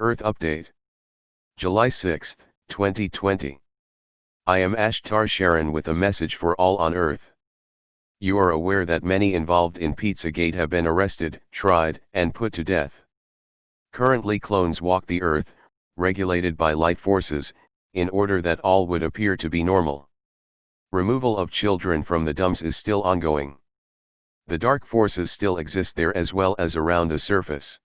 Earth Update. July 6, 2020. I am Ashtar Sheran with a message for all on Earth. You are aware that many involved in Pizzagate have been arrested, tried, and put to death. Currently clones walk the Earth, regulated by light forces, in order that all would appear to be normal. Removal of children from the dumps is still ongoing. The dark forces still exist there as well as around the surface.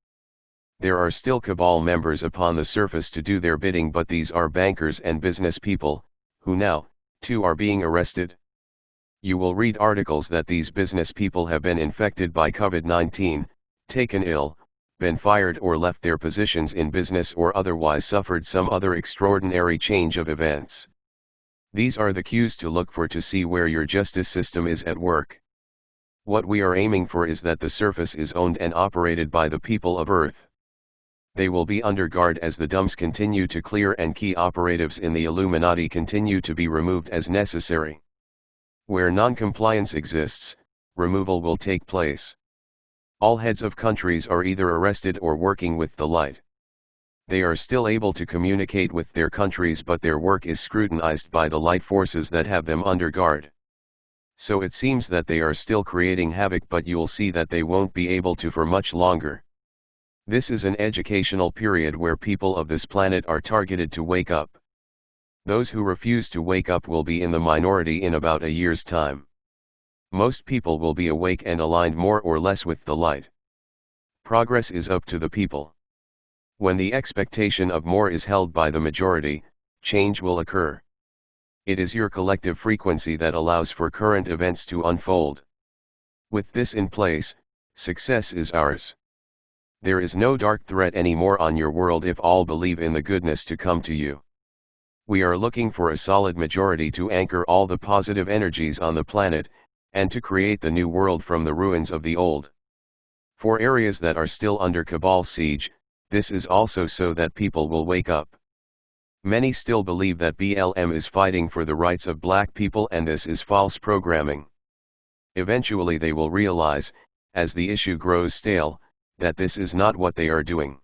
There are still cabal members upon the surface to do their bidding, but these are bankers and business people, who now, too, are being arrested. You will read articles that these business people have been infected by COVID-19, taken ill, been fired or left their positions in business or otherwise suffered some other extraordinary change of events. These are the cues to look for to see where your justice system is at work. What we are aiming for is that the surface is owned and operated by the people of Earth. They will be under guard as the dumps continue to clear and key operatives in the Illuminati continue to be removed as necessary. Where non-compliance exists, removal will take place. All heads of countries are either arrested or working with the light. They are still able to communicate with their countries, but their work is scrutinized by the light forces that have them under guard. So it seems that they are still creating havoc, but you'll see that they won't be able to for much longer. This is an educational period where people of this planet are targeted to wake up. Those who refuse to wake up will be in the minority in about a year's time. Most people will be awake and aligned more or less with the light. Progress is up to the people. When the expectation of more is held by the majority, change will occur. It is your collective frequency that allows for current events to unfold. With this in place, success is ours. There is no dark threat anymore on your world if all believe in the goodness to come to you. We are looking for a solid majority to anchor all the positive energies on the planet, and to create the new world from the ruins of the old. For areas that are still under cabal siege, this is also so that people will wake up. Many still believe that BLM is fighting for the rights of black people, and this is false programming. Eventually they will realize, as the issue grows stale, that this is not what they are doing.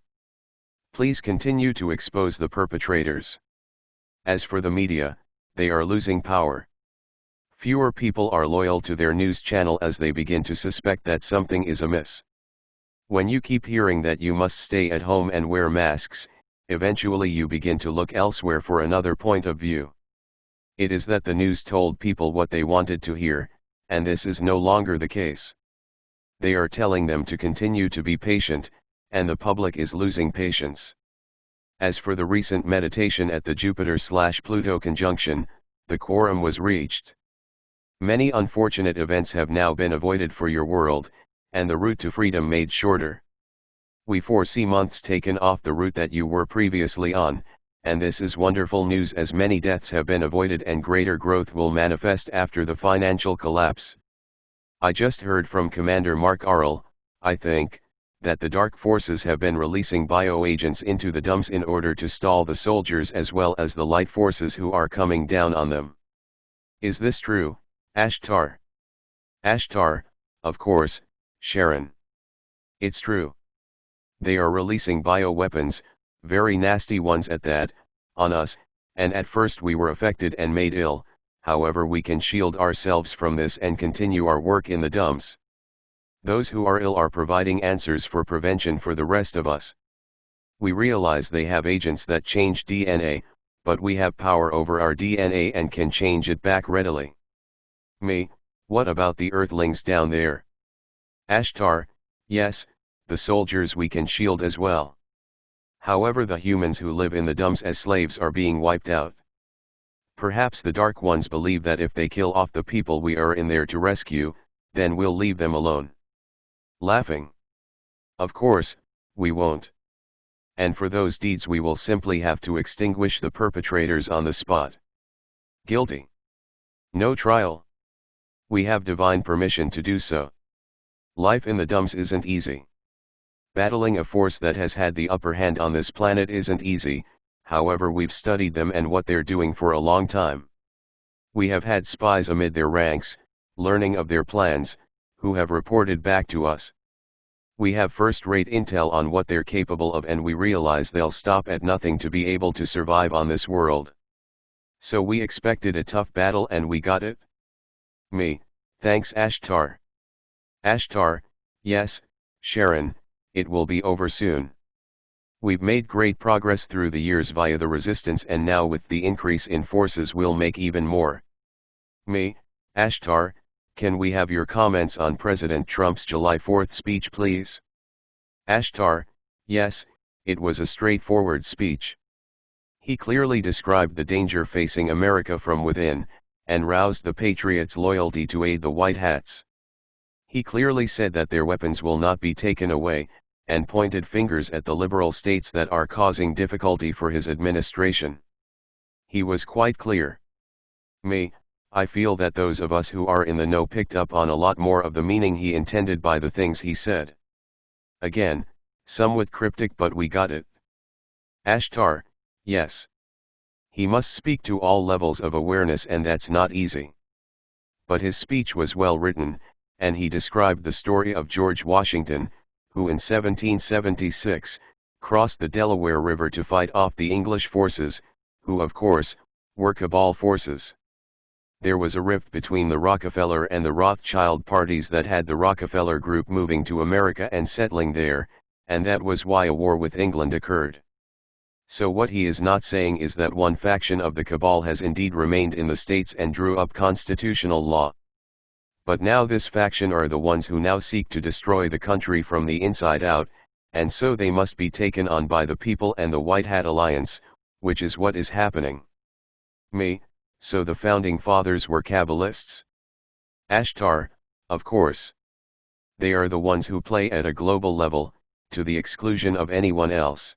Please continue to expose the perpetrators. As for the media, they are losing power. Fewer people are loyal to their news channel as they begin to suspect that something is amiss. When you keep hearing that you must stay at home and wear masks, eventually you begin to look elsewhere for another point of view. It is that the news told people what they wanted to hear, and this is no longer the case. They are telling them to continue to be patient, and the public is losing patience. As for the recent meditation at the Jupiter/Pluto conjunction, the quorum was reached. Many unfortunate events have now been avoided for your world, and the route to freedom made shorter. We foresee months taken off the route that you were previously on, and this is wonderful news as many deaths have been avoided and greater growth will manifest after the financial collapse. I just heard from Commander Mark Arl, I think, that the dark forces have been releasing bioagents into the dumps in order to stall the soldiers as well as the light forces who are coming down on them. Is this true, Ashtar? Ashtar, of course, Sheran. It's true. They are releasing bioweapons, very nasty ones at that, on us, and at first we were affected and made ill. However, we can shield ourselves from this and continue our work in the dumps. Those who are ill are providing answers for prevention for the rest of us. We realize they have agents that change DNA, but we have power over our DNA and can change it back readily. Me, what about the Earthlings down there? Ashtar, yes, the soldiers we can shield as well. However, the humans who live in the dumps as slaves are being wiped out. Perhaps the Dark Ones believe that if they kill off the people we are in there to rescue, then we'll leave them alone. Laughing. Of course, we won't. And for those deeds we will simply have to extinguish the perpetrators on the spot. Guilty. No trial. We have divine permission to do so. Life in the dumps isn't easy. Battling a force that has had the upper hand on this planet isn't easy. However, we've studied them and what they're doing for a long time. We have had spies amid their ranks, learning of their plans, who have reported back to us. We have first-rate intel on what they're capable of, and we realize they'll stop at nothing to be able to survive on this world. So we expected a tough battle and we got it? Me, thanks Ashtar. Ashtar, yes, Sheran, it will be over soon. We've made great progress through the years via the resistance, and now with the increase in forces we'll make even more. Me, Ashtar, can we have your comments on President Trump's July 4th speech please? Ashtar, yes, it was a straightforward speech. He clearly described the danger facing America from within, and roused the patriots' loyalty to aid the White Hats. He clearly said that their weapons will not be taken away, and pointed fingers at the liberal states that are causing difficulty for his administration. He was quite clear. Me, I feel that those of us who are in the know picked up on a lot more of the meaning he intended by the things he said. Again, somewhat cryptic, but we got it. Ashtar, yes. He must speak to all levels of awareness, and that's not easy. But his speech was well written, and he described the story of George Washington, who in 1776, crossed the Delaware River to fight off the English forces, who of course, were cabal forces. There was a rift between the Rockefeller and the Rothschild parties that had the Rockefeller group moving to America and settling there, and that was why a war with England occurred. So what he is not saying is that one faction of the cabal has indeed remained in the states and drew up constitutional law. But now this faction are the ones who now seek to destroy the country from the inside out, and so they must be taken on by the people and the White Hat Alliance, which is what is happening. Me, so the founding fathers were Kabbalists? Ashtar, of course. They are the ones who play at a global level, to the exclusion of anyone else.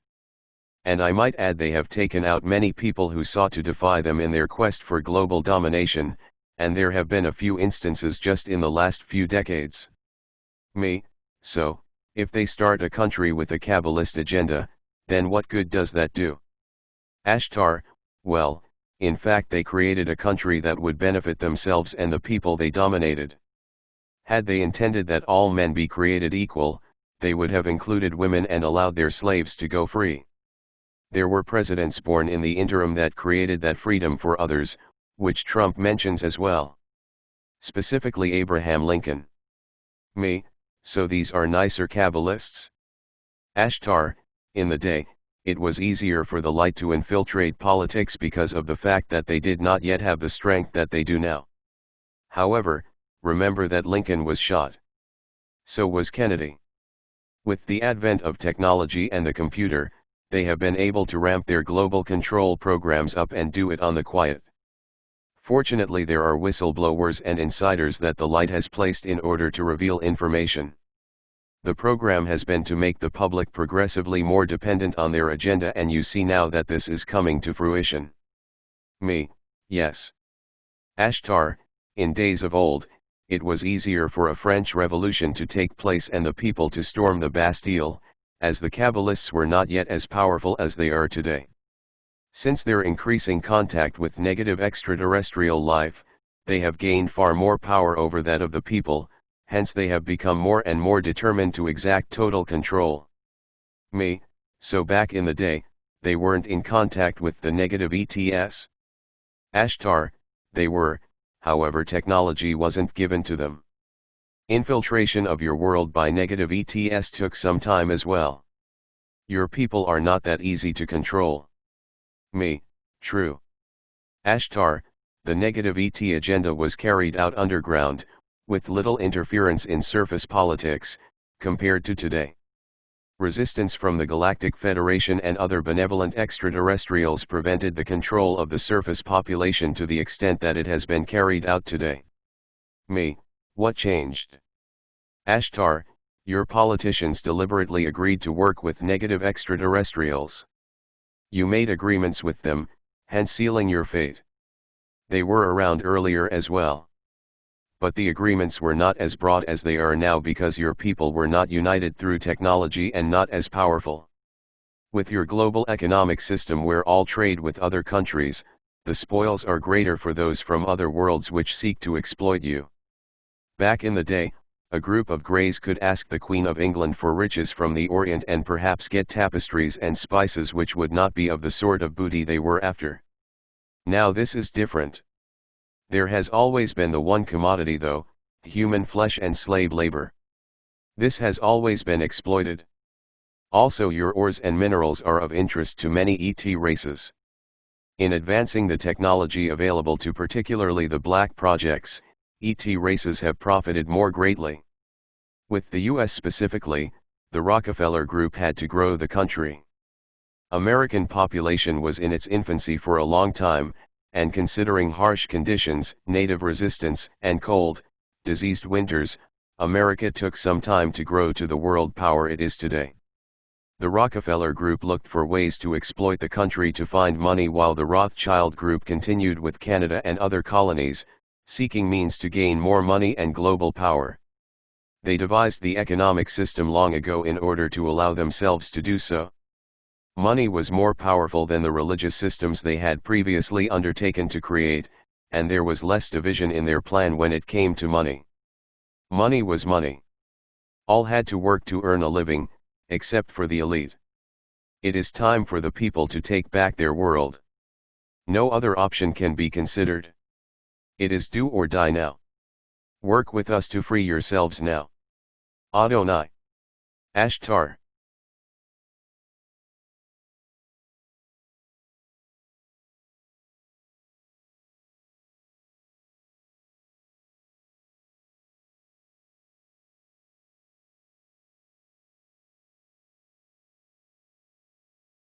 And I might add they have taken out many people who sought to defy them in their quest for global domination, and there have been a few instances just in the last few decades. Me, so, if they start a country with a Kabbalist agenda, then what good does that do? Ashtar, well, in fact they created a country that would benefit themselves and the people they dominated. Had they intended that all men be created equal, they would have included women and allowed their slaves to go free. There were presidents born in the interim that created that freedom for others, which Trump mentions as well. Specifically Abraham Lincoln. Me, so these are nicer Kabbalists? Ashtar, in the day, it was easier for the light to infiltrate politics because of the fact that they did not yet have the strength that they do now. However, remember that Lincoln was shot. So was Kennedy. With the advent of technology and the computer, they have been able to ramp their global control programs up and do it on the quiet. Fortunately, there are whistleblowers and insiders that the light has placed in order to reveal information. The program has been to make the public progressively more dependent on their agenda, and you see now that this is coming to fruition. Me, yes. Ashtar, in days of old, it was easier for a French Revolution to take place and the people to storm the Bastille, as the Kabbalists were not yet as powerful as they are today. Since their increasing contact with negative extraterrestrial life, they have gained far more power over that of the people, hence they have become more and more determined to exact total control. Me, so back in the day, they weren't in contact with the negative ETS? Ashtar, they were, however technology wasn't given to them. Infiltration of your world by negative ETS took some time as well. Your people are not that easy to control. Me, true. Ashtar, the negative ET agenda was carried out underground, with little interference in surface politics, compared to today. Resistance from the Galactic Federation and other benevolent extraterrestrials prevented the control of the surface population to the extent that it has been carried out today. Me, what changed? Ashtar, your politicians deliberately agreed to work with negative extraterrestrials. You made agreements with them, hence sealing your fate. They were around earlier as well. But the agreements were not as broad as they are now because your people were not united through technology and not as powerful. With your global economic system where all trade with other countries, the spoils are greater for those from other worlds which seek to exploit you. Back in the day, a group of greys could ask the Queen of England for riches from the Orient and perhaps get tapestries and spices which would not be of the sort of booty they were after. Now this is different. There has always been the one commodity though, human flesh and slave labor. This has always been exploited. Also your ores and minerals are of interest to many ET races. In advancing the technology available to particularly the black projects, ET races have profited more greatly. With the US specifically, the Rockefeller Group had to grow the country. American population was in its infancy for a long time, and considering harsh conditions, native resistance, and cold, diseased winters, America took some time to grow to the world power it is today. The Rockefeller Group looked for ways to exploit the country to find money while the Rothschild Group continued with Canada and other colonies, seeking means to gain more money and global power. They devised the economic system long ago in order to allow themselves to do so. Money was more powerful than the religious systems they had previously undertaken to create, and there was less division in their plan when it came to money. Money was money. All had to work to earn a living, except for the elite. It is time for the people to take back their world. No other option can be considered. It is do or die now. Work with us to free yourselves now. Adonai. Ashtar.